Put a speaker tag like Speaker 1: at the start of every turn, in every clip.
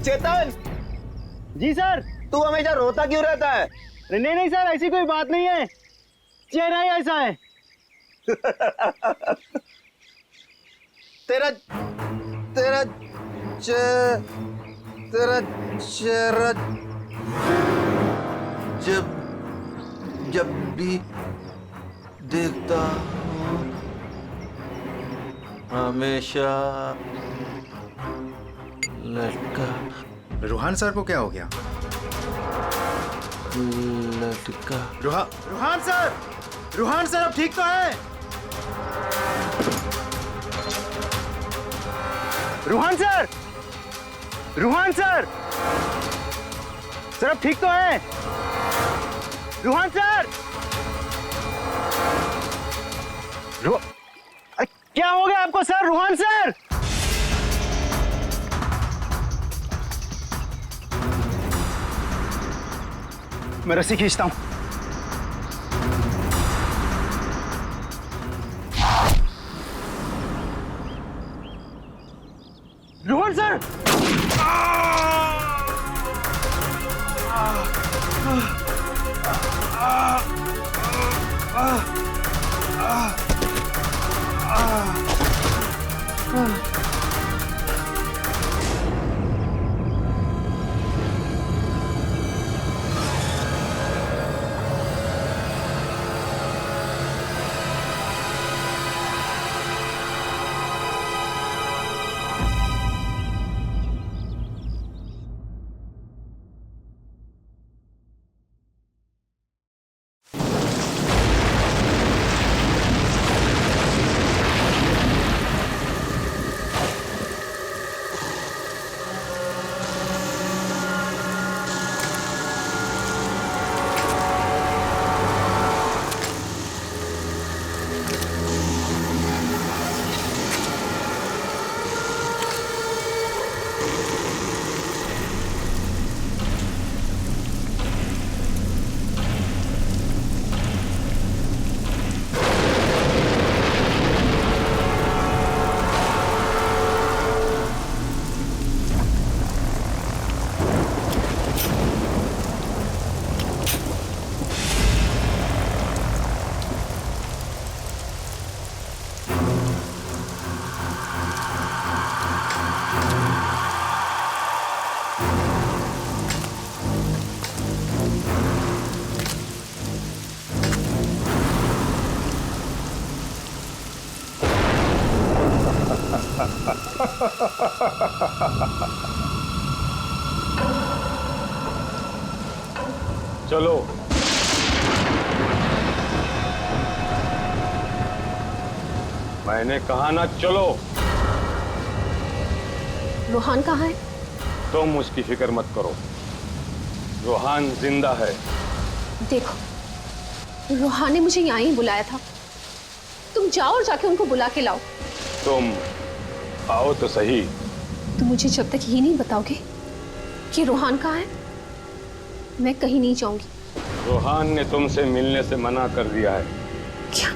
Speaker 1: चेतन।
Speaker 2: जी sir.
Speaker 1: तू हमेशा रोता क्यों रहता है?
Speaker 2: नहीं नहीं सर, ऐसी कोई बात नहीं है, चेहरा ही ऐसा है।
Speaker 1: तेरा तेरा तेरा चेहरा जब जब भी देखता हूँ हमेशा लटका।
Speaker 3: रूहान सर को क्या हो गया?
Speaker 1: लटका।
Speaker 3: रूहान सर, रूहान सर अब ठीक तो है?
Speaker 2: Ruhaan sir, Ruhaan sir, sir अब ठीक तो है? रूहान सर, क्या हो गया आपको सर? रूहान सर, मैं रस्सी खींचता हूं। रोहन सर,
Speaker 4: चलो। मैंने कहा ना चलो।
Speaker 5: रूहान कहाँ है?
Speaker 4: तुम उसकी फिक्र मत करो, रूहान जिंदा है।
Speaker 5: देखो, रूहान ने मुझे यहाँ ही बुलाया था, तुम जाओ और जाके उनको बुला के लाओ।
Speaker 4: तुम आओ तो सही।
Speaker 5: तुम मुझे जब तक ये नहीं बताओगे कि रूहान कहाँ है, मैं कहीं नहीं जाऊंगी।
Speaker 4: रूहान ने तुमसे मिलने से मना कर दिया है।
Speaker 5: क्या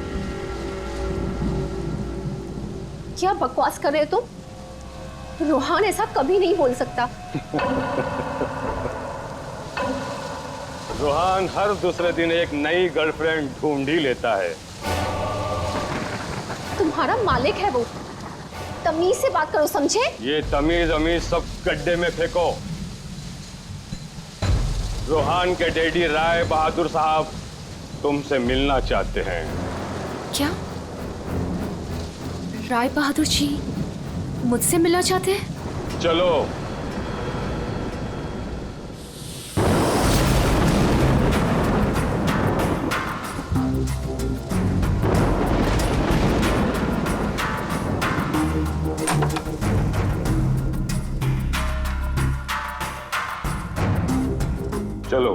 Speaker 5: क्या बकवास कर रहे हो तुम? रूहान ऐसा कभी नहीं बोल सकता।
Speaker 4: रूहान हर दूसरे दिन एक नई गर्लफ्रेंड ढूंढ ही लेता है।
Speaker 5: तुम्हारा मालिक है वो, तमीज से बात करो, समझे?
Speaker 4: ये तमीज अमीज सब गड्ढे में फेंको। रूहान के डैडी राय बहादुर साहब तुमसे मिलना चाहते हैं।
Speaker 5: क्या? राय बहादुर जी मुझसे मिलना चाहते हैं?
Speaker 4: चलो। चलो।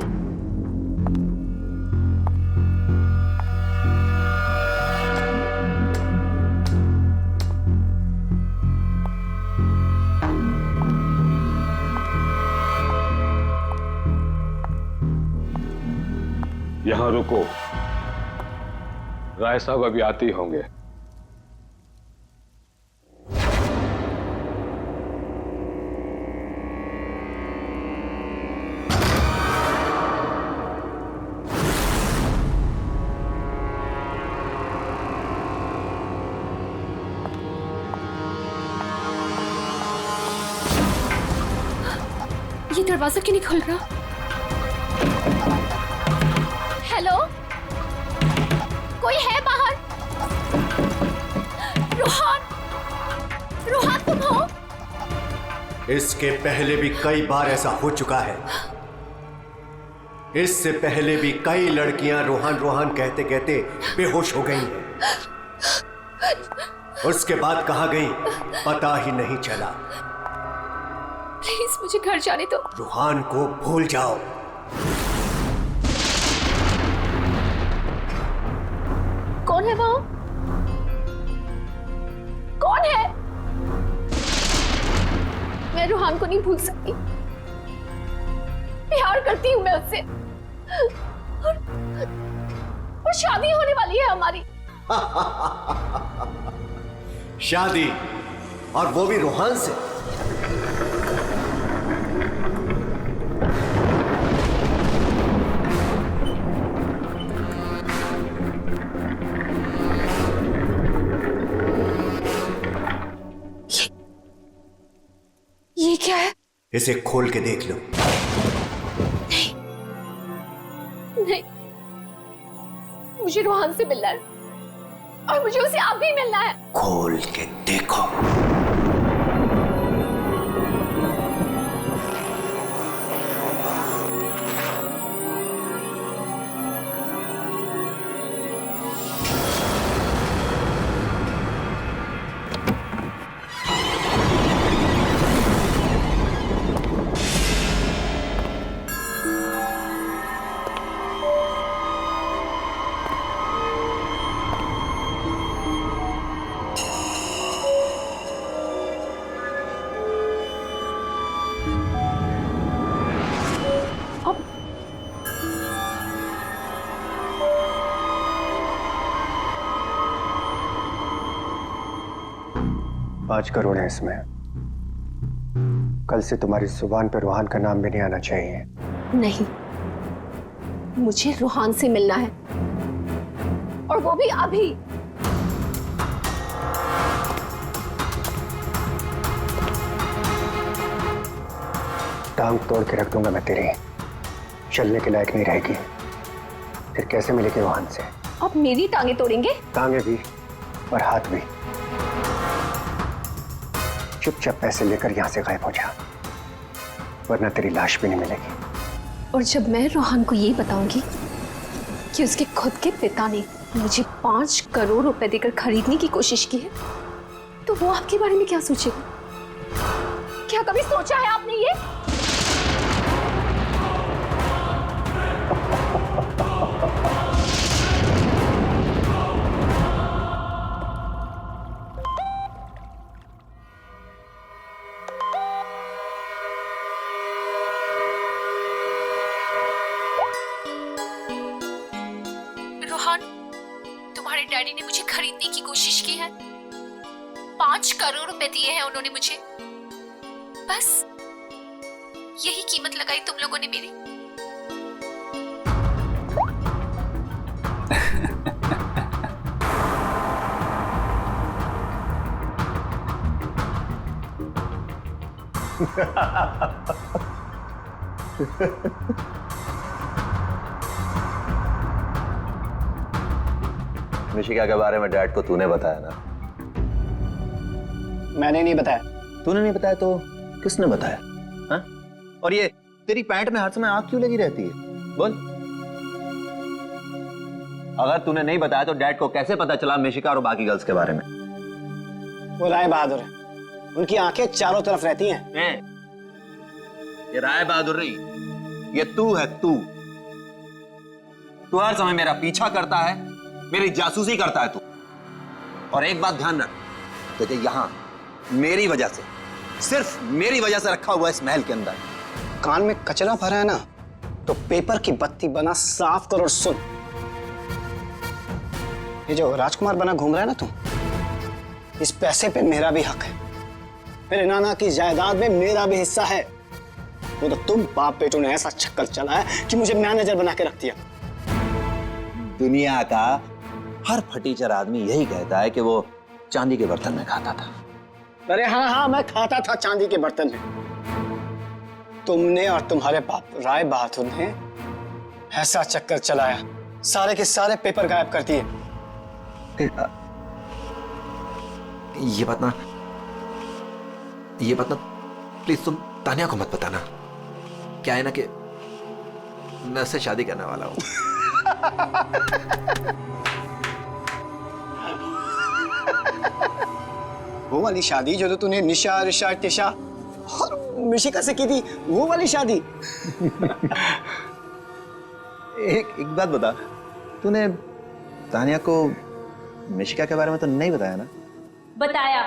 Speaker 4: यहां रुको, राय साहब अभी आते ही होंगे।
Speaker 5: ये दरवाजा क्यों नहीं खुल रहा? हेलो, कोई है बाहर? रोहन, रोहन तुम हो?
Speaker 6: इसके पहले भी कई बार ऐसा हो चुका है। इससे पहले भी कई लड़कियां रोहन रोहन कहते कहते बेहोश हो गई हैं। उसके बाद कहां गई पता ही नहीं चला।
Speaker 5: प्लीज मुझे घर जाने दो।
Speaker 6: रोहन को भूल जाओ।
Speaker 5: कौन है वो? कौन है? मैं रोहन को नहीं भूल सकती। प्यार करती हूँ मैं उससे, और शादी होने वाली है हमारी।
Speaker 6: शादी, और वो भी रोहन से।
Speaker 5: ये क्या है?
Speaker 6: इसे खोल के देख लो।
Speaker 5: नहीं, मुझे रोहन से मिलना है, और मुझे उसे आप भी मिलना है।
Speaker 6: खोल के देखो।
Speaker 7: $5 करोड़ है इसमें। कल से तुम्हारी जुबान पर रोहन का नाम भी नहीं आना चाहिए।
Speaker 5: नहीं, मुझे रोहन से मिलना है, और वो भी अभी।
Speaker 7: टांग तोड़ के रख दूंगा मैं तेरी, चलने के लायक नहीं रहेगी। फिर कैसे मिलेगी रोहन से?
Speaker 5: अब मेरी टांगे तोड़ेंगे?
Speaker 7: टांगे भी और हाथ भी। चुपचाप पैसे लेकर यहां से गायब हो जा, वरना तेरी लाश भी नहीं मिलेगी।
Speaker 5: और जब मैं रोहन को ये बताऊंगी कि उसके खुद के पिता ने मुझे 5 करोड़ रुपए देकर खरीदने की कोशिश की है, तो वो आपके बारे में क्या सोचेगा? क्या कभी सोचा है आपने ये? रोहन, तुम्हारे डैडी ने मुझे खरीदने की कोशिश की है। 5 करोड़ रुपए दिए हैं उन्होंने मुझे। बस यही कीमत लगाई तुम लोगों ने मेरी।
Speaker 1: निशिका के बारे में डैड को तूने बताया ना?
Speaker 2: मैंने नहीं बताया।
Speaker 1: तूने नहीं बताया तो किसने बताया? हाँ? और ये तेरी पैंट में हर समय आग क्यों लगी रहती है? बोल। अगर तूने नहीं बताया तो डैड को कैसे पता चला निशिका और बाकी गर्ल्स के बारे में?
Speaker 2: वो राय बहादुर है, उनकी आंखें चारों तरफ रहती हैं।
Speaker 1: ये राय बहादुर नहीं, ये तू है। तू हर समय मेरा पीछा करता है, मेरी जासूसी करता है तू। और एक बात ध्यान रख, तुझे यहां मेरी वजह से, सिर्फ मेरी वजह से रखा हुआ इस महल के अंदर।
Speaker 2: कान में कचरा भरा है ना, तो पेपर की बत्ती बना साफ कर और सुन। ये जो राजकुमार बना घूम रहा है ना तू, इस पैसे पे मेरा भी हक है। मेरे नाना की जायदाद में मेरा भी हिस्सा है। वो तो तुम बाप बेटों ने ऐसा चक्कर चलाया कि मुझे मैनेजर बना के रख दिया।
Speaker 1: दुनिया का हर फटीचर आदमी यही कहता है कि वो चांदी के बर्तन में खाता था।
Speaker 2: अरे हाँ हाँ, मैं खाता था चांदी के बर्तन में। तुमने और तुम्हारे बाप राय बहादुर ने ऐसा चक्कर चलाया, सारे के सारे पेपर गायब कर दिए।
Speaker 1: ये बात ना प्लीज तुम तानिया को मत बताना। क्या है ना कि मैं उससे शादी करने वाला हूं।
Speaker 2: वो वाली शादी जो तो तूने निशा, ऋषा, टिशा और मिशिका से की थी, वो वाली शादी।
Speaker 1: एक बात बता, तूने तानिया को मिशिका के बारे में तो नहीं बताया ना?
Speaker 8: बताया।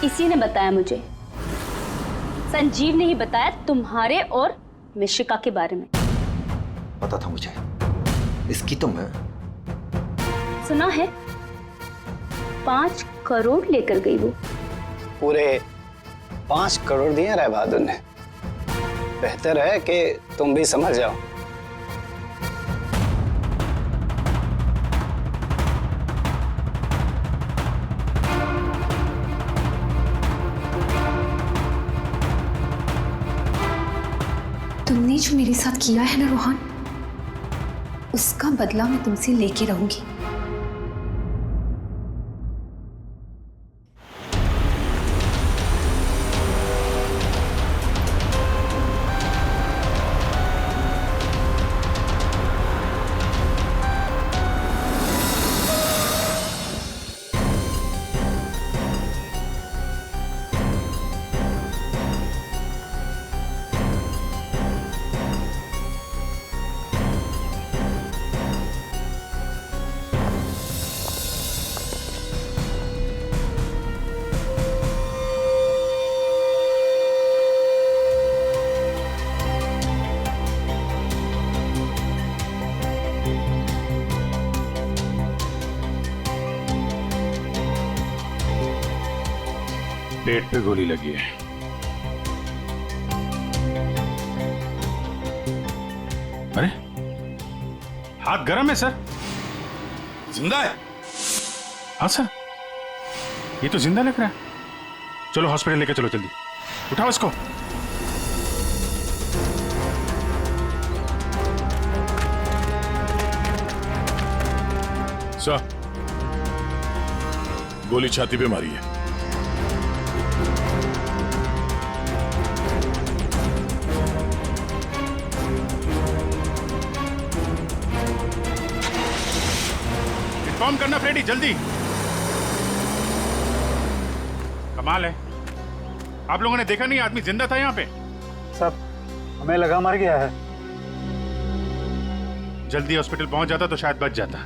Speaker 8: इसी ने बताया मुझे। संजीव ने ही बताया तुम्हारे और मिशिका के बारे में।
Speaker 1: पता था मुझे, इसकी तो मैं
Speaker 8: सुना है 5 करोड़ लेकर गई वो।
Speaker 2: पूरे 5 करोड़ दिए राय बहादुर ने। बेहतर है कि तुम भी समझ जाओ।
Speaker 5: तुमने जो मेरे साथ किया है ना रोहन, उसका बदला मैं तुमसे लेके रहूंगी।
Speaker 4: पेट पे गोली लगी है। अरे हाथ गर्म है सर।
Speaker 9: जिंदा है?
Speaker 4: हाँ सर, ये तो जिंदा लग रहा है। चलो हॉस्पिटल लेके चलो जल्दी, उठाओ इसको।
Speaker 9: सर, गोली छाती पे मारी है।
Speaker 4: इन्फॉर्म करना फ्रेडी, जल्दी। कमाल है, आप लोगों ने देखा नहीं आदमी जिंदा था यहाँ पे?
Speaker 3: सब हमें लगा मर गया है।
Speaker 4: जल्दी हॉस्पिटल पहुंच जाता तो शायद बच जाता।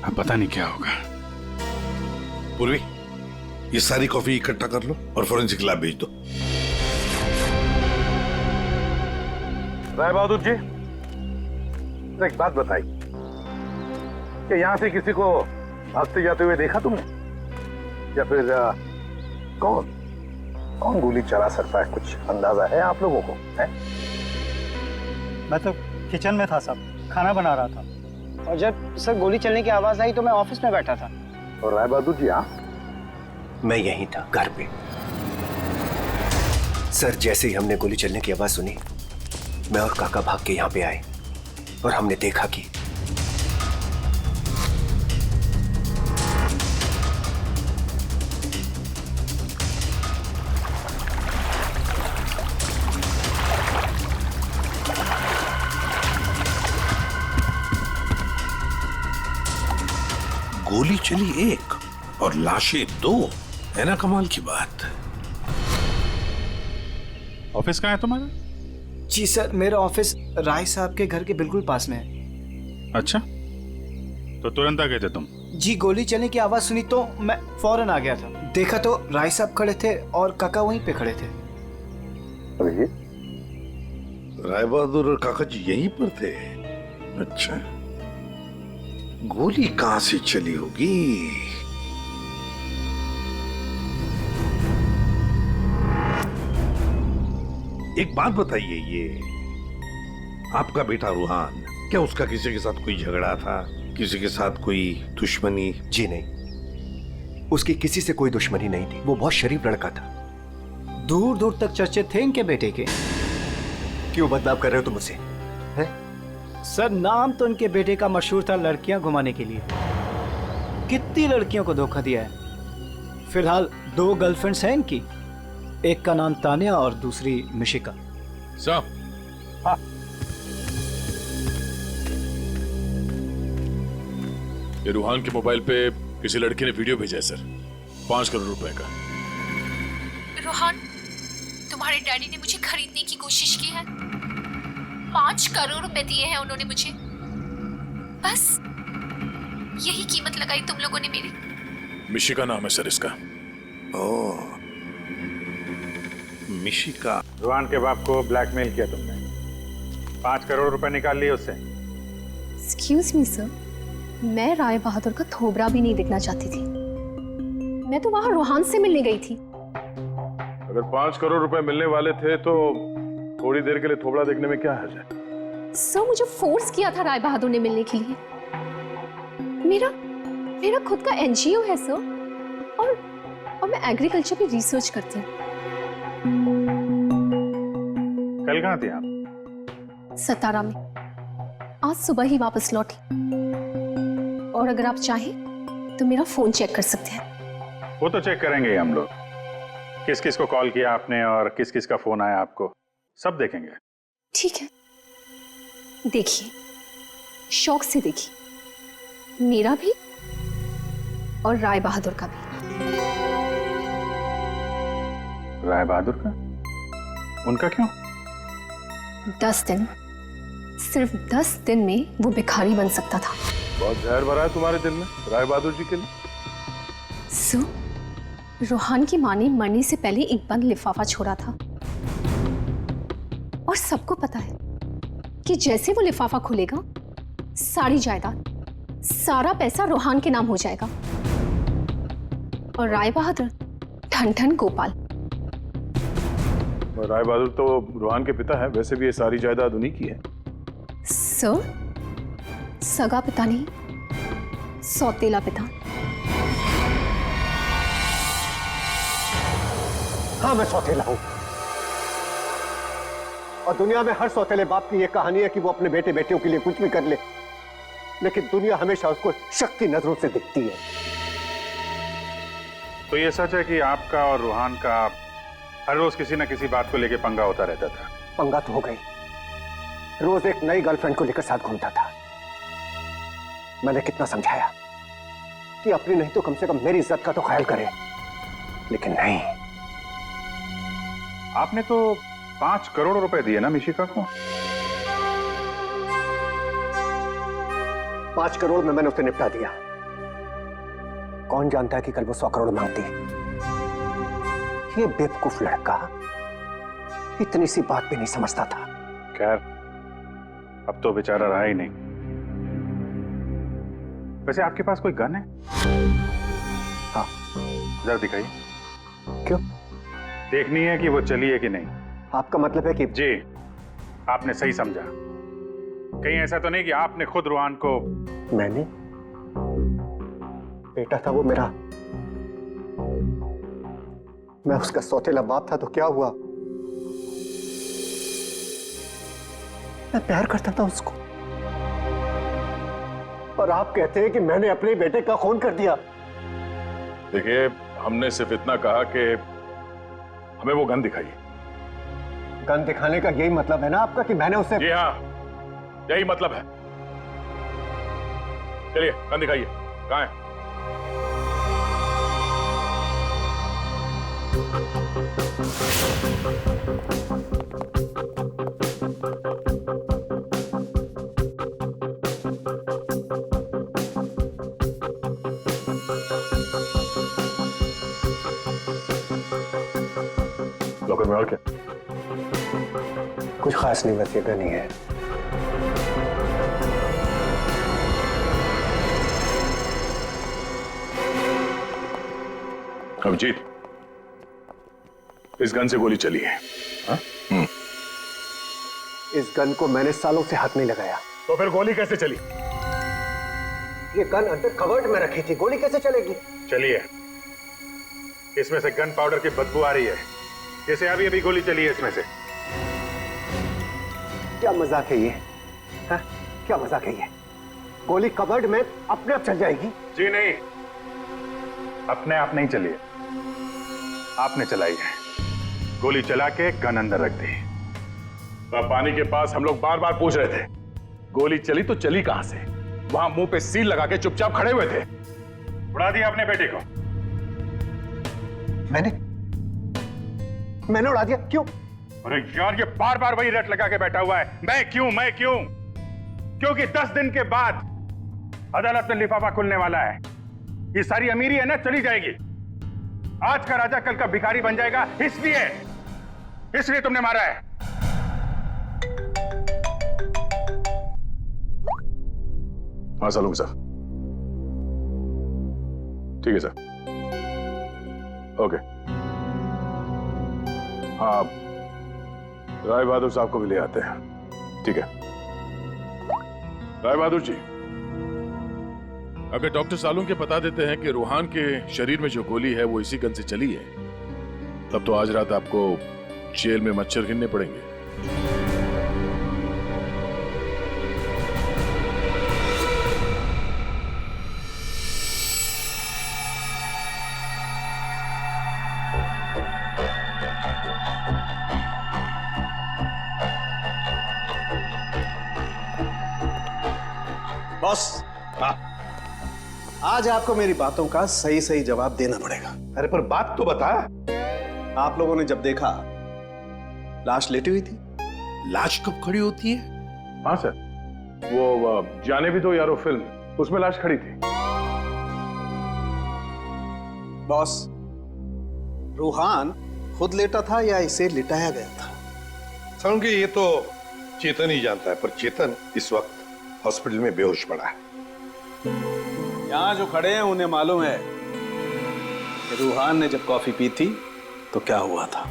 Speaker 4: अब पता नहीं क्या होगा।
Speaker 9: पूर्वी, ये सारी कॉफी इकट्ठा कर लो और फोरेंसिक लैब भेज दो।
Speaker 10: राय बहादुर जी, एक बात बताई कि यहां से किसी को भागते जाते हुए देखा तुमने, या फिर कौन गोली चला सकता है? कुछ अंदाजा है आप लोगों को? है?
Speaker 3: मैं तो किचन में था साहब, खाना बना रहा था।
Speaker 2: और जब सर गोली चलने की आवाज आई तो मैं ऑफिस में बैठा था।
Speaker 10: और राय बहादुर जी? हाँ,
Speaker 6: मैं यहीं था, घर पे। सर, जैसे ही हमने गोली चलने की आवाज सुनी, मैं और काका भाग के यहां पे आए और हमने देखा कि
Speaker 9: गोली चली एक और लाशें 2, है ना कमाल की बात।
Speaker 4: ऑफिस कहाँ है तुम्हारा?
Speaker 2: जी सर, मेरा ऑफिस राय साहब के घर के बिल्कुल पास में है।
Speaker 4: अच्छा, तो तुरंत आ गए थे तुम?
Speaker 2: जी, गोली चलने की आवाज सुनी तो मैं फौरन आ गया था। देखा तो राय साहब खड़े थे और काका वहीं पे खड़े थे।
Speaker 9: राय बहादुर और काका जी यहीं पर थे? अच्छा, गोली कहां से चली होगी? एक बात बताइए, ये आपका बेटा रूहान, क्या उसका किसी के साथ कोई झगड़ा था, किसी के साथ कोई दुश्मनी?
Speaker 6: जी नहीं, उसकी किसी से कोई दुश्मनी नहीं थी। वो बहुत शरीफ लड़का था।
Speaker 2: दूर दूर तक चर्चे थे इनके बेटे के।
Speaker 6: क्यों बदनाम कर रहे हो तुम मुझसे?
Speaker 2: सर, नाम तो इनके बेटे का मशहूर था लड़कियां घुमाने के लिए। कितनी लड़कियों को धोखा दिया है। फिलहाल 2 गर्लफ्रेंड्स हैं इनकी, एक का नाम तानिया और दूसरी मिशिका।
Speaker 4: साहब,
Speaker 3: हाँ।
Speaker 11: ये रूहान के मोबाइल पे किसी लड़की ने वीडियो भेजा है सर, 5 करोड़ रुपए का।
Speaker 5: रोहन, तुम्हारे डैडी ने मुझे खरीदने की कोशिश की है। 5 करोड़ रुपए दिए हैं उन्होंने मुझे। बस यही कीमत लगाई तुम लोगों ने मेरी।
Speaker 11: मिशिका नाम है सर इसका।
Speaker 9: ओह, मिशिका।
Speaker 4: रुहान के बाप को ब्लैकमेल किया तुमने, 5 करोड़ रुपए निकाल लिए उससे।
Speaker 5: एक्सक्यूज मी सर, मैं राय बहादुर का थोबड़ा भी नहीं दिखना चाहती थी। मैं तो वहां रोहान से मिलने गई थी।
Speaker 11: अगर 5 करोड़ रुपए मिलने वाले थे तो थोड़ी देर के लिए थोबड़ा देखने में क्या हर्ज है?
Speaker 5: सर, मुझे फोर्स किया था राय बहादुर ने मिलने के लिए। मेरा खुद का एनजीओ है सर, और मैं एग्रीकल्चर पे रिसर्च करती हूँ।
Speaker 4: कल कहाँ थे आप?
Speaker 5: सतारा में। आज सुबह ही वापस लौटी। और अगर आप चाहें तो मेरा फोन चेक कर सकते हैं।
Speaker 4: वो तो चेक करेंगे हम लोग, किस किस को कॉल किया आपने और किस किस का फोन आया आपको, सब देखेंगे।
Speaker 5: ठीक है, देखिए, शौक से देखिए, मेरा भी और राय बहादुर का भी।
Speaker 4: राय बहादुर का? उनका क्यों?
Speaker 5: 10 दिन, सिर्फ 10 दिन में वो भिखारी बन सकता था।
Speaker 11: बहुत जहर भरा है तुम्हारे दिल में राय बहादुर जी के लिए।
Speaker 5: सो, रोहान की माँ ने मरने से पहले एक बंद लिफाफा छोड़ा था, और सबको पता है कि जैसे वो लिफाफा खुलेगा, सारी जायदाद, सारा पैसा रोहान के नाम हो जाएगा। और राय बहादुर ठन ठन गोपाल।
Speaker 11: राय बहादुर तो रूहान के पिता है, वैसे भी ये सारी जायदाद उन्हीं की है।
Speaker 5: सर, सगा पिता नहीं, सौतेला पिता।
Speaker 7: हाँ, मैं सौतेला हूं, और दुनिया में हर सौतेले बाप की यह कहानी है कि वो अपने बेटे बेटियों के लिए कुछ भी कर ले, लेकिन दुनिया हमेशा उसको शक की नजरों से दिखती है।
Speaker 4: तो ये सच है कि आपका और रूहान का हर रोज किसी न किसी बात को लेकर पंगा होता रहता था?
Speaker 7: पंगा तो हो गई, रोज एक नई गर्लफ्रेंड को लेकर साथ घूमता था। मैंने कितना समझाया कि अपनी नहीं तो कम से कम मेरी इज्जत का तो ख्याल करे, लेकिन नहीं।
Speaker 4: आपने तो 5 करोड़ रुपए दिए ना मिशिका को?
Speaker 7: 5 करोड़ में मैंने उसे निपटा दिया। कौन जानता है कि कल वो 100 करोड़ मांगती। ये बेवकूफ लड़का इतनी सी बात भी नहीं समझता था।
Speaker 4: खैर, अब तो बेचारा रहा ही नहीं। वैसे आपके पास कोई गन है?
Speaker 7: हाँ।
Speaker 4: जरा दिखाइए।
Speaker 7: क्यों?
Speaker 4: देखनी है कि वो चली है कि नहीं।
Speaker 7: आपका मतलब है कि?
Speaker 4: जी, आपने सही समझा। कहीं ऐसा तो नहीं कि आपने खुद रूहान को?
Speaker 7: मैंने? बेटा था वो मेरा, मैं उसका सौतेला बाप था, तो क्या हुआ? मैं प्यार करता था उसको, और आप कहते हैं कि मैंने अपने बेटे का खून कर दिया।
Speaker 11: देखिए, हमने सिर्फ इतना कहा कि हमें वो गन दिखाइए।
Speaker 7: गन दिखाने का यही मतलब है ना आपका कि मैंने उसे?
Speaker 11: जी हाँ, यही मतलब है। चलिए, गन दिखाइए। कहाँ है? लॉकर में और क्या?
Speaker 7: कुछ खास नहीं, बस ये गन ही है।
Speaker 11: अभिजीत, इस गन से गोली चली है। हाँ?
Speaker 7: इस गन को मैंने सालों से हाथ नहीं लगाया।
Speaker 11: तो फिर गोली कैसे चली?
Speaker 7: ये गन अंदर कवर्ड में रखी थी, गोली कैसे चलेगी?
Speaker 11: चलिए, इसमें से गन पाउडर की बदबू आ रही है, जैसे अभी अभी गोली चली है इसमें से।
Speaker 7: क्या मजाक है ये? हाँ? क्या मजाक है ये? गोली कवर्ड में अपने आप चल जाएगी?
Speaker 11: जी नहीं, अपने आप नहीं चली है, आपने चलाई है। गोली चला के गन अंदर रख दी। पानी के पास हम लोग बार बार पूछ रहे थे, गोली चली तो चली कहां से? वहां मुंह पे सील लगा के चुपचाप खड़े हुए थे। उड़ा दिया अपने बेटे को।
Speaker 7: मैंने उड़ा दिया? क्यों?
Speaker 11: अरे यार, ये बार बार वही रट लगा के बैठा हुआ है, मैं क्यों मैं क्यों? क्योंकि 10 दिन के बाद अदालत में लिफाफा खुलने वाला है। ये सारी अमीरी है ना, चली जाएगी। आज का राजा कल का भिखारी बन जाएगा, इसलिए तुमने मारा है। हाँ सालूंगा सर, ठीक है सर, ओके। हाँ, राय बहादुर साहब को भी ले आते हैं, ठीक है। राय बहादुर जी,
Speaker 12: अगर डॉक्टर सालून के बता देते हैं कि रूहान के शरीर में जो गोली है वो इसी गन से चली है, तब तो आज रात आपको जेल में मच्छर गिनने पड़ेंगे।
Speaker 13: बॉस, आज आपको मेरी बातों का सही सही जवाब देना पड़ेगा।
Speaker 9: अरे पर बात तो बता।
Speaker 13: आप लोगों ने जब देखा लाश लेटी हुई थी,
Speaker 12: लाश कब खड़ी होती है?
Speaker 11: हाँ सर, वो जाने भी दो यारो फिल्म, उसमें लाश खड़ी थी।
Speaker 13: बॉस, रूहान खुद लेटा था या इसे लिटाया गया था?
Speaker 9: समझ ये तो चेतन ही जानता है, पर चेतन इस वक्त हॉस्पिटल में बेहोश पड़ा है।
Speaker 13: यहां जो खड़े हैं उन्हें मालूम है कि रूहान ने जब कॉफी पी थी तो क्या हुआ था।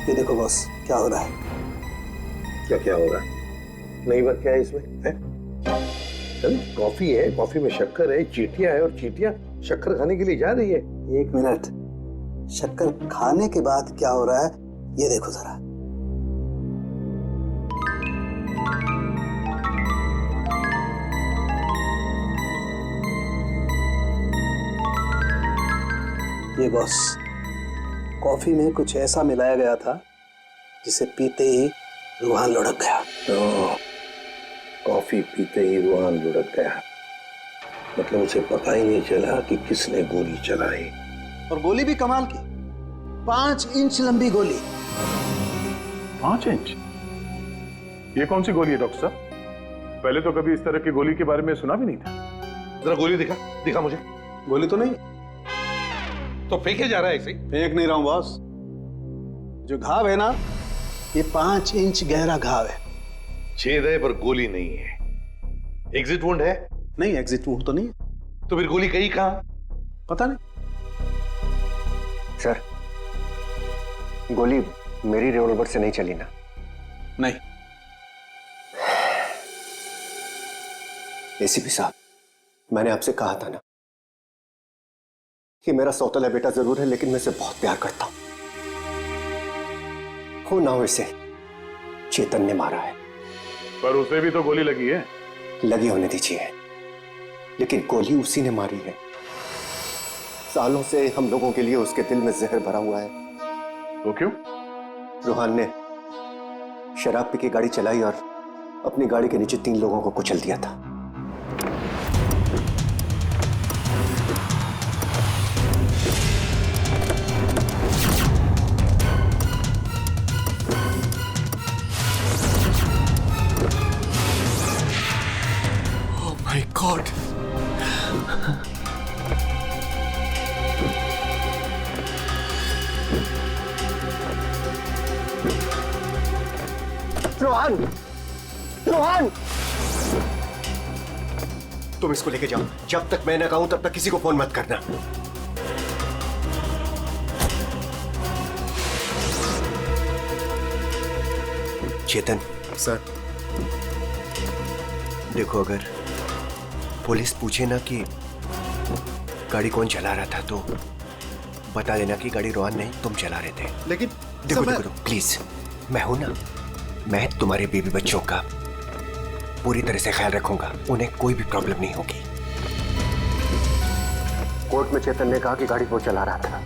Speaker 13: ये देखो बॉस, क्या हो रहा है?
Speaker 9: क्या हो रहा है? नई बात क्या है इसमें? है? कॉफी है, कॉफी में शक्कर है, चींटियां है, और चींटियां शक्कर खाने के लिए जा रही है।
Speaker 13: एक मिनट, शक्कर खाने के बाद क्या हो रहा है ये देखो जरा। ये बॉस, कॉफी में कुछ ऐसा मिलाया गया था जिसे पीते ही रूहान लुढ़क गया।
Speaker 9: तो कॉफी पीते ही रूहान लुढ़क गया, मतलब उसे पता ही नहीं चला कि किसने गोली चलाई।
Speaker 13: और गोली भी कमाल की, 5 इंच लंबी गोली।
Speaker 11: 5 इंच? ये कौन सी गोली है डॉक्टर साहब? पहले तो कभी इस तरह की गोली के बारे में सुना भी नहीं था।
Speaker 9: जरा गोली दिखा मुझे।
Speaker 13: गोली तो नहीं,
Speaker 9: तो फेंके जा रहा है ऐसे?
Speaker 13: फेंक नहीं रहा हूं बॉस, जो घाव है ना, ये 5 इंच गहरा घाव है।
Speaker 9: छेद है पर गोली नहीं है। एग्जिट वुंड है?
Speaker 13: नहीं, एग्जिट वुंड तो नहीं है।
Speaker 9: तो फिर गोली गई कहां?
Speaker 13: पता नहीं
Speaker 7: सर, गोली मेरी रिवॉल्वर से नहीं चली ना?
Speaker 13: नहीं।
Speaker 7: एसीपी साहब, मैंने आपसे कहा था ना कि मेरा सौतेला बेटा जरूर है, लेकिन मैं इसे बहुत प्यार करता हूं। हो ना हो इसे चेतन ने मारा है।
Speaker 11: पर उसे भी तो गोली लगी है।
Speaker 7: लगी होने दीजिए, लेकिन गोली उसी ने मारी है। सालों से हम लोगों के लिए उसके दिल में जहर भरा हुआ है।
Speaker 11: वो क्यों?
Speaker 7: रूहान ने शराब पी के गाड़ी चलाई और अपनी गाड़ी के नीचे 3 लोगों को कुचल दिया था। रोहन, रोहन, तुम इसको लेके जाओ। जब तक मैं ना कहूं तब तक किसी को फोन मत करना। चेतन
Speaker 6: सर, देखो अगर पुलिस पूछे ना कि गाड़ी कौन चला रहा था तो बता देना कि गाड़ी रोहन नहीं तुम चला रहे थे।
Speaker 9: लेकिन
Speaker 6: देखो देखो प्लीज, मैं हूं ना, मैं तुम्हारे बेबी बच्चों का पूरी तरह से ख्याल रखूंगा, उन्हें कोई भी प्रॉब्लम नहीं होगी।
Speaker 7: कोर्ट में चेतन ने कहा कि गाड़ी वो चला रहा था।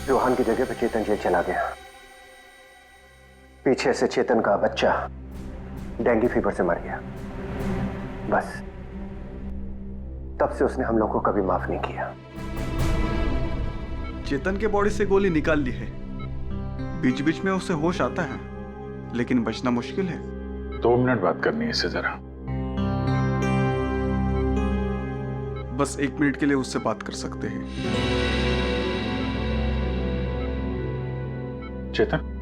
Speaker 7: रोहन की जगह पे चेतन जेल चला गया। पीछे से चेतन का बच्चा डेंगू फीवर से मर गया। बस तब से उसने हम लोग को कभी माफ नहीं किया।
Speaker 14: चेतन के बॉडी से गोली निकाल ली है, बीच बीच में उसे होश आता है, लेकिन बचना मुश्किल है।
Speaker 11: 2 मिनट बात करनी है इससे जरा।
Speaker 14: बस 1 मिनट के लिए उससे बात कर सकते हैं।
Speaker 11: चेतन,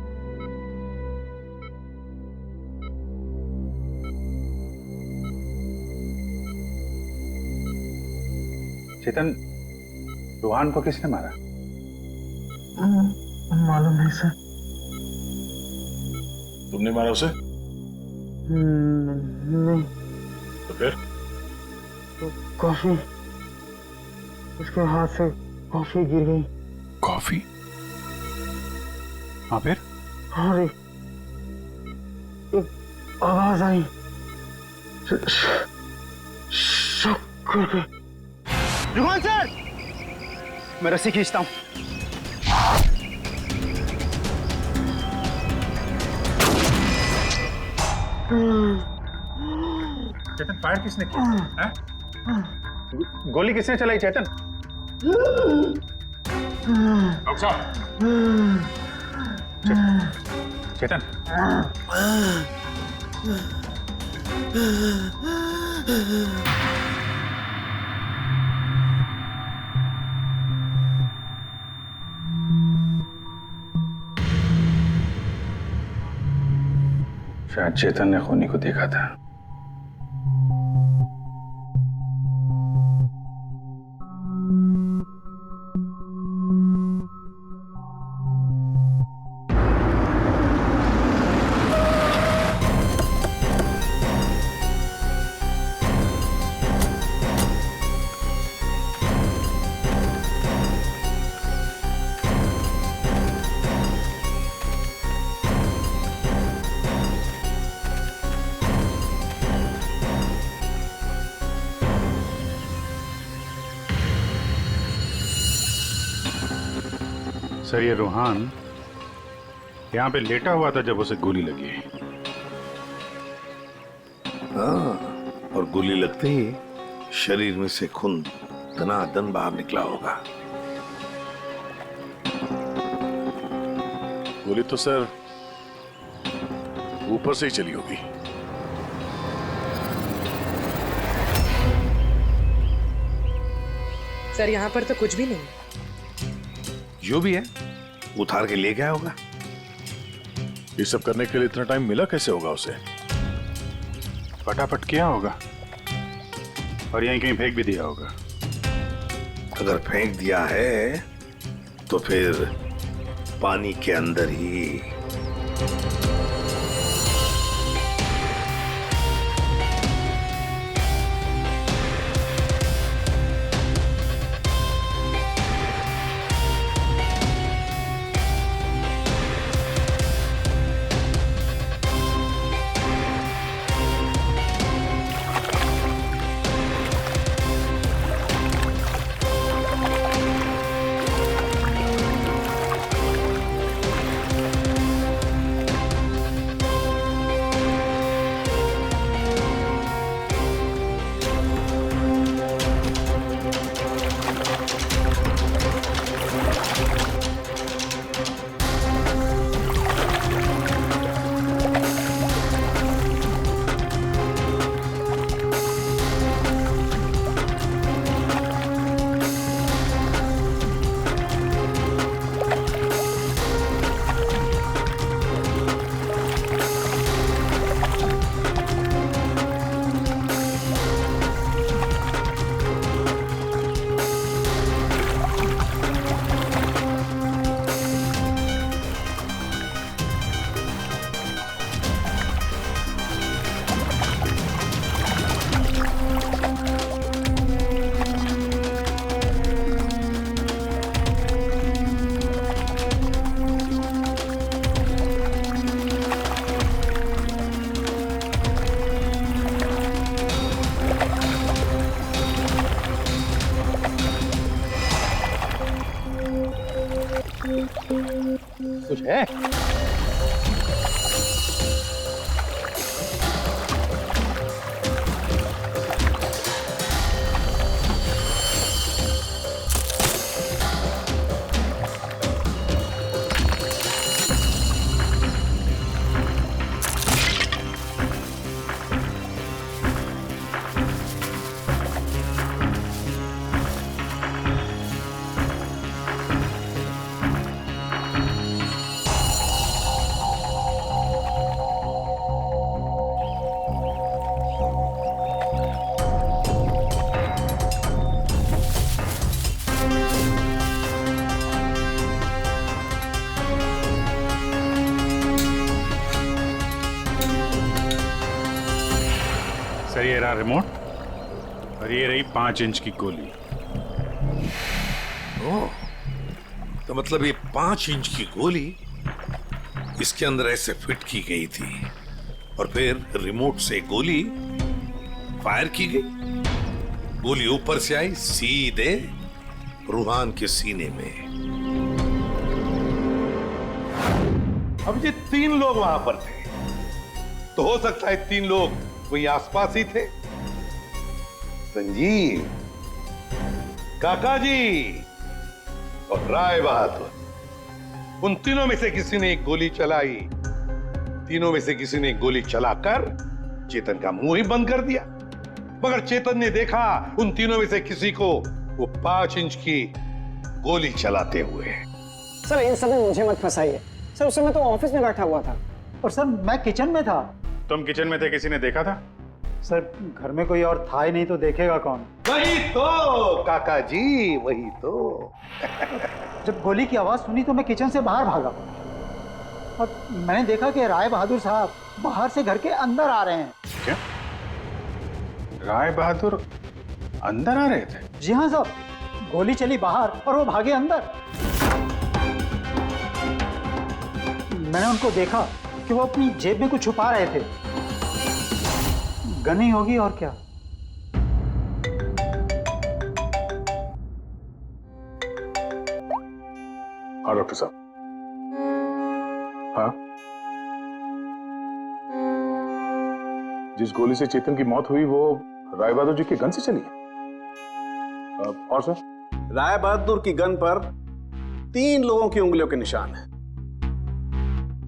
Speaker 11: चेतन, रोहन को किसने मारा?
Speaker 3: मालूम नहीं सर।
Speaker 11: तुमने मारा उसे?
Speaker 3: नहीं।
Speaker 11: तो फिर?
Speaker 3: तो कॉफी, उसके हाथ से कॉफी गिर गई।
Speaker 11: कॉफी? हाँ फिर?
Speaker 3: हाँ, एक आवाज आई, शक करके। रुहान सर, मैं रस्सी खींचता हूं।
Speaker 11: चेतन, फायर किसने किया? है? गोली किसने चलाई चेतन? डॉक्टर साहब, चेतन, शायद चेतन ने खूनी को देखा था। सर, ये रोहन यहाँ पे लेटा हुआ था जब उसे गोली लगी।
Speaker 9: हाँ, और गोली लगते ही शरीर में से खून दनादन बाहर निकला होगा।
Speaker 12: गोली तो सर ऊपर से ही चली होगी।
Speaker 15: सर, यहाँ पर तो कुछ भी नहीं।
Speaker 9: जो भी है उतार के ले गया होगा।
Speaker 12: ये सब करने के लिए इतना टाइम मिला कैसे होगा उसे?
Speaker 11: फटाफट किया होगा और यहीं कहीं फेंक भी दिया होगा।
Speaker 9: अगर फेंक दिया है तो फिर पानी के अंदर ही।
Speaker 10: कुछ है?
Speaker 11: सर ये रहा रिमोट और ये रही 5 इंच की गोली।
Speaker 9: ओह, तो मतलब ये 5 इंच की गोली इसके अंदर ऐसे फिट की गई थी और फिर रिमोट से गोली फायर की गई। गोली ऊपर से आई सीधे रूहान के सीने में।
Speaker 10: अब ये 3 लोग वहां पर थे, तो हो सकता है 3 लोग वही आसपास ही थे। संजीव, काका जी और राय बहादुर, उन तीनों में से किसी ने एक गोली चलाई। तीनों में से किसी ने एक गोली चलाकर चेतन का मुंह ही बंद कर दिया, मगर चेतन ने देखा उन तीनों में से किसी को वो 5 इंच की गोली चलाते हुए।
Speaker 2: सर इन सब में मुझे मत फंसाइए सर, उस समय तो ऑफिस में बैठा हुआ था।
Speaker 3: और सर मैं किचन में था।
Speaker 11: तुम किचन में थे, किसी ने देखा था?
Speaker 3: सर घर में कोई और था ही नहीं तो देखेगा कौन?
Speaker 10: वही तो काका जी, वही तो।
Speaker 3: जब गोली की आवाज सुनी तो मैं किचन से बाहर भागा और मैंने देखा कि राय बहादुर साहब बाहर से घर के अंदर आ रहे हैं।
Speaker 11: क्या? राय बहादुर अंदर आ रहे थे?
Speaker 3: जी हाँ साहब, गोली चली बाहर और वो भागे अंदर। मैंने उनको देखा कि वो अपनी जेब में कुछ छुपा रहे थे। गन ही होगी और क्या।
Speaker 11: हाँ डॉक्टर साहब। हाँ, जिस गोली से चेतन की मौत हुई वो राय बहादुर जी की गन से चली है। और सर?
Speaker 13: राय बहादुर की गन पर 3 लोगों की उंगलियों के निशान है।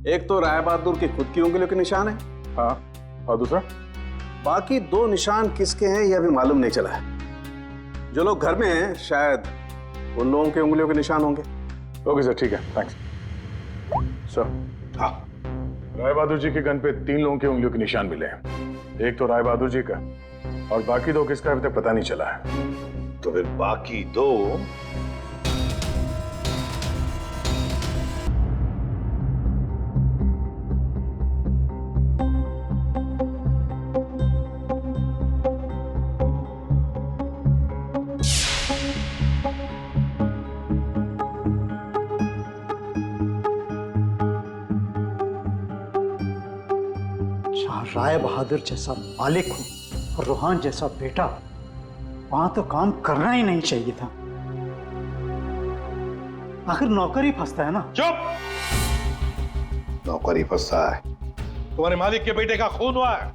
Speaker 13: एक तो राय बहादुर की खुद की उंगलियों के निशान है।
Speaker 11: हाँ, और दूसरा?
Speaker 13: बाकी 2 निशान किसके हैं यह अभी मालूम नहीं चला है। जो लोग घर में हैं शायद उन लोगों की उंगलियों के निशान होंगे।
Speaker 11: ओके सर, ठीक है, थैंक्स सर। हाँ, राय बहादुर जी की गन पे 3 लोगों की उंगलियों के निशान मिले हैं। एक तो राय बहादुर जी का और बाकी 2 किसका अभी तक पता नहीं चला है।
Speaker 10: तो फिर बाकी 2
Speaker 3: राय बहादुर जैसा मालिक हो और रूहान जैसा बेटा, वहां तो काम करना ही नहीं चाहिए था। आखिर नौकर ही फंसता है ना।
Speaker 10: चुप! नौकर ही फंसता है। तुम्हारे मालिक के बेटे का खून हुआ है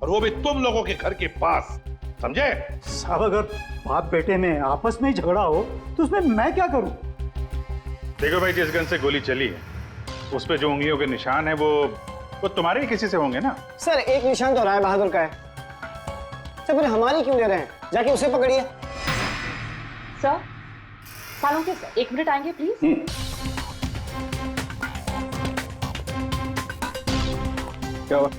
Speaker 10: और वो भी तुम लोगों के घर के पास, समझे?
Speaker 3: साहब अगर बाप बेटे में आपस में ही झगड़ा हो तो उसमें मैं क्या करूं?
Speaker 11: देखो भाई, जिस गन से गोली चली है उस पे जो उंगलियों के निशान है वो तुम्हारे ही किसी से होंगे ना।
Speaker 2: सर एक निशान तो राय बहादुर का है। सर फिर हमारी क्यों ले रहे हैं? जाके उसे पकड़िए।
Speaker 15: सर सालों के सर 1 मिनट आएंगे प्लीज।
Speaker 13: क्या हुआ?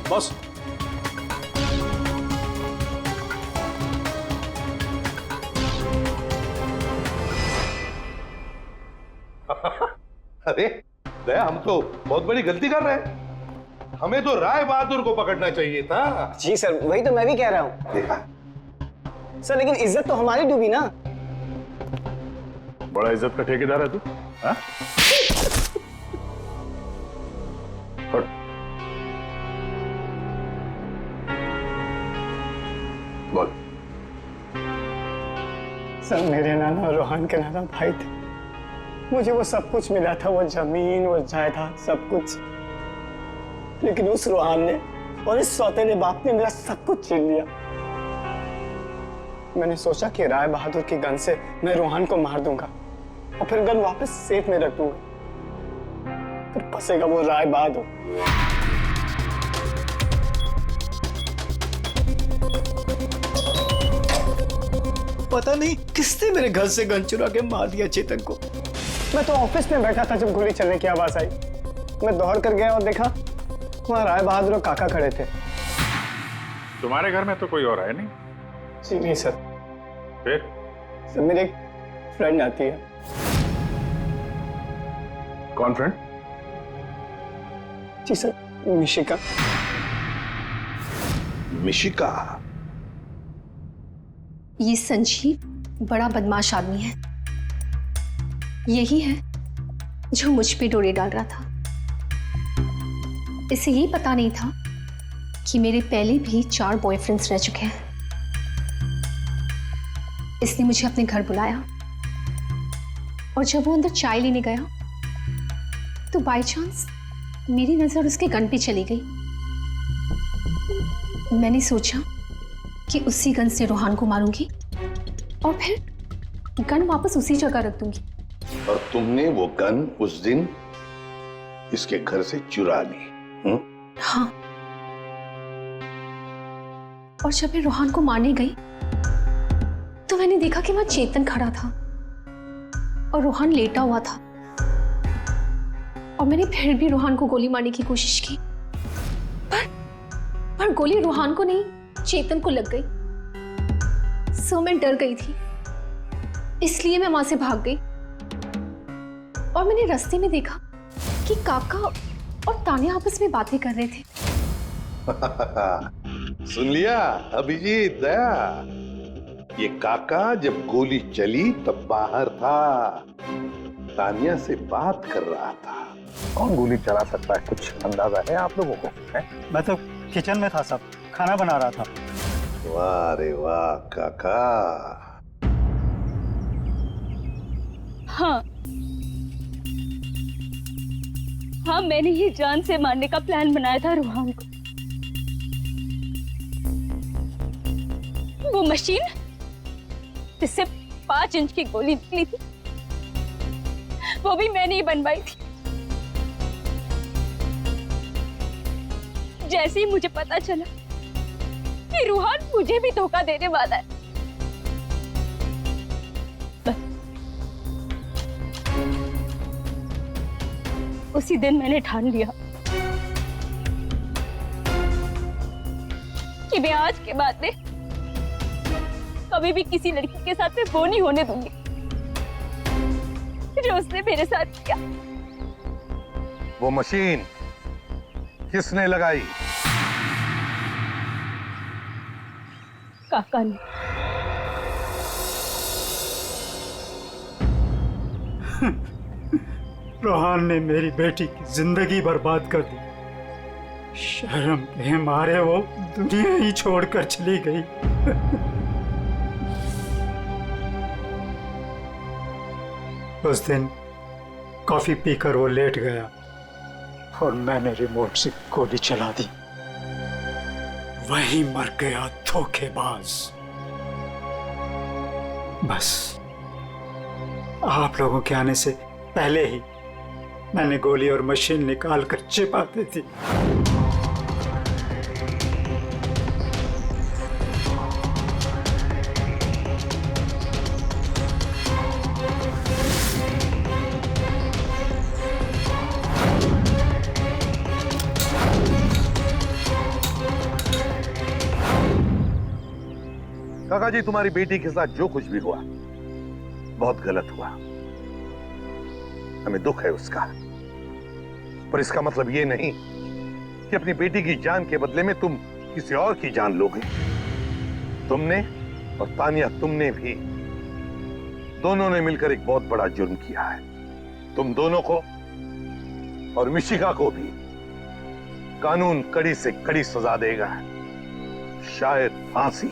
Speaker 13: बॉस
Speaker 10: अरे दया, हम तो बहुत बड़ी गलती कर रहे हैं। हमें तो राय बहादुर को पकड़ना चाहिए था।
Speaker 2: जी सर, वही तो मैं भी कह रहा हूँ।
Speaker 10: देखा
Speaker 2: सर लेकिन इज्जत तो हमारी डूबी ना।
Speaker 11: बड़ा इज्जत का ठेकेदार है तू। हाँ? बोल।
Speaker 2: सब मेरे नाना और रोहन के नाना भाई थे। मुझे वो सब कुछ मिला था, वो जमीन, वो जायदाद, सब कुछ। लेकिन उस रोहन ने और इस सौतेले बाप ने मेरा सब कुछ छीन लिया। मैंने सोचा कि राय बहादुर की गन से मैं रोहन को मार दूंगा और फिर गन वापस सेफ में रख दूंगा, फिर फंसेगा वो राय बहादुर। पता नहीं किसने मेरे घर से गन चुरा के मार दिया चेतन को। मैं तो ऑफिस में बैठा था जब गोली चलने की आवाज आई। मैं दौड़ कर गया और देखा वहां राय बहादुर और काका खड़े थे।
Speaker 11: तुम्हारे घर में तो कोई और है नहीं?
Speaker 2: जी नहीं सर।
Speaker 11: फिर?
Speaker 2: सर मेरी एक फ्रेंड आती है।
Speaker 11: कौन फ्रेंड?
Speaker 2: जी सर, मिशिका।
Speaker 10: मिशिका?
Speaker 5: ये संजीव बड़ा बदमाश आदमी है। यही है जो मुझ पे डोरे डाल रहा था। इसे ये पता नहीं था कि मेरे पहले भी 4 बॉयफ्रेंड्स रह चुके हैं। इसने मुझे अपने घर बुलाया और जब वो अंदर चाय लेने गया तो बाय चांस मेरी नजर उसके गन पे चली गई। मैंने सोचा कि उसी गन से रोहन को मारूंगी और फिर गन वापस उसी जगह रख दूंगी।
Speaker 10: और तुमने वो गन उस दिन इसके घर से चुरा ली?
Speaker 5: हाँ। और जब मैं रोहन को मारने गई तो मैंने देखा कि वहां चेतन खड़ा था और रोहन लेटा हुआ था। और मैंने फिर भी रोहन को गोली मारने की कोशिश की, पर गोली रोहन को नहीं चेतन को लग गई। सो मैं डर गई थी, इसलिए मैं वहां से भाग गई। और मैंने रास्ते में देखा कि काका और तानिया आपस में बातें कर रहे थे।
Speaker 10: सुन लिया अभिजीत, दया? ये काका जब गोली चली तब बाहर था, तानिया से बात कर रहा था।
Speaker 7: कौन गोली चला सकता है, कुछ अंदाजा है आप लोगों को? है?
Speaker 3: मैं तो किचन में था साहब, खाना बना रहा था।
Speaker 10: वाह रे वाह काका।
Speaker 8: हाँ हाँ, मैंने ही जान से मारने का प्लान बनाया था रोहन को। वो मशीन जिससे 5 इंच की गोली निकली थी, वो भी मैंने ही बनवाई थी। जैसे ही मुझे पता चला कि रोहन मुझे भी धोखा देने वाला है, उसी दिन मैंने ठान लिया कि मैं आज के बाद में कभी भी किसी लड़की के साथ में वो नहीं होने दूंगी जो उसने मेरे साथ किया।
Speaker 10: वो मशीन किसने लगाई?
Speaker 8: काका ने।
Speaker 3: रोहन ने मेरी बेटी की जिंदगी बर्बाद कर दी। शर्म के मारे वो दुनिया ही छोड़कर चली गई। उस दिन कॉफी पीकर वो लेट गया और मैंने रिमोट से गोली चला दी। वही मर गया धोखेबाज। बस आप लोगों के आने से पहले ही मैंने गोली और मशीन निकाल कर छिपा दी थी।
Speaker 10: काका जी, तुम्हारी बेटी के साथ जो कुछ भी हुआ बहुत गलत हुआ। हमें दुख है उसका, पर इसका मतलब ये नहीं कि अपनी बेटी की जान के बदले में तुम किसी और की जान लोगे। तुमने और तानिया, तुमने भी, दोनों ने मिलकर एक बहुत बड़ा जुर्म किया है। तुम दोनों को और मिशिका को भी कानून कड़ी से कड़ी सजा देगा, शायद फांसी।